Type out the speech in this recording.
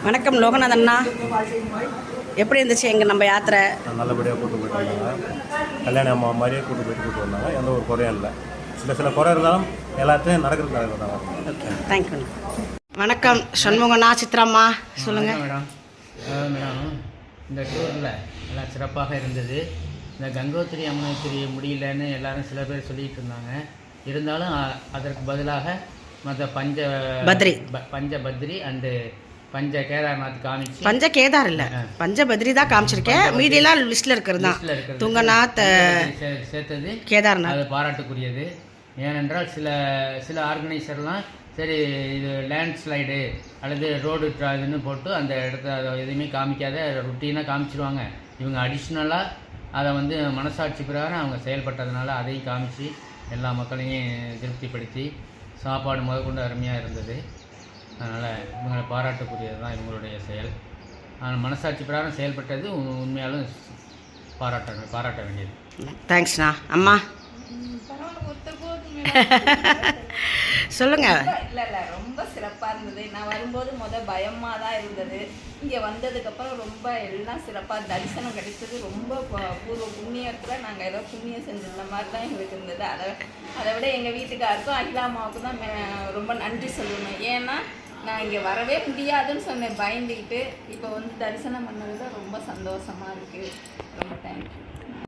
வணக்கம் லோகநாதன் அண்ணா, எப்படி இருந்துச்சு எங்கள் நம்ம யாத்திரை? நல்லபடியாக கூட்டு போயிட்டு வந்தாங்க. கல்யாண அம்மா மாதிரியே கூட்டு வந்தாங்க. எந்த ஒரு குறையும் இல்லை. சில குறை இருந்தாலும் எல்லாத்தையும் நடக்கிறது வந்தாங்க. Okay, thank you. வணக்கம் சண்முகண்ணா, சித்ராம்மா சொல்லுங்கள். மேடம் இந்த டூரில் எல்லாம் சிறப்பாக இருந்தது. இந்த கங்கோத்திரி அம்மனோத்திரி முடியலன்னு எல்லாரும் சில பேர் சொல்லிகிட்டு இருந்தாங்க. இருந்தாலும் அதற்கு பதிலாக மற்ற பஞ்சபத்ரி அண்டு பஞ்ச கேதார்நாத் காமிச்சு, பஞ்ச கேதார் இல்லை, பஞ்சபத்ரி தான் காமிச்சிருக்கேன். மீடியெல்லாம் லிஸ்ட்டில் இருக்கிறது தான். துங்கநாத் சேர்த்தது கேதார்நாத். அது பாராட்டுக்குரியது. ஏனென்றால் சில ஆர்கனைசர்லாம் சரி இது லேண்ட்ஸ்லைடு அல்லது ரோடு இதுன்னு போட்டு அந்த இடத்த அதை எதுவுமே காமிக்காத ருட்டீனாக காமிச்சிருவாங்க. இவங்க அடிஷ்னலாக அதை மனசாட்சி பிரகாரம் அவங்க செயல்பட்டதுனால அதையும் காமிச்சு எல்லா மக்களையும் திருப்திப்படுத்தி சாப்பாடு முதற்கொண்டு அருமையாக இருந்தது. அதனால் இவங்களை பாராட்டுக்குரியது தான் இவங்களுடைய செயல். ஆனால் மனசாட்சி பிரகாரம் செயல்பட்டது உண்மையாலும் பாராட்ட வேண்டியது. தேங்க்ஸ்ண்ணா. அம்மா சொல்லுங்க. இல்லை ரொம்ப சிறப்பாக இருந்தது. நான் வரும்போது பயமாக தான் இருந்தது. இங்கே வந்ததுக்கப்புறம் ரொம்ப எல்லாம் சிறப்பாக தரிசனம் கிடைச்சது. ரொம்ப பூர்வ புண்ணியத்தில் நாங்கள் ஏதோ புண்ணியம் செஞ்சிருந்த மாதிரி தான் எங்களுக்கு இருந்தது. அதை விட எங்கள் வீட்டுக்காருக்கும் அகிலாமாவுக்கும் தான் ரொம்ப நன்றி சொல்லணும். ஏன்னா நான் இங்கே வரவே முடியாதுன்னு சொன்னேன் பயந்துக்கிட்டு. இப்போ தரிசனம் பண்ணது தான் ரொம்ப சந்தோஷமாக இருக்குது. ரொம்ப தேங்க்யூ.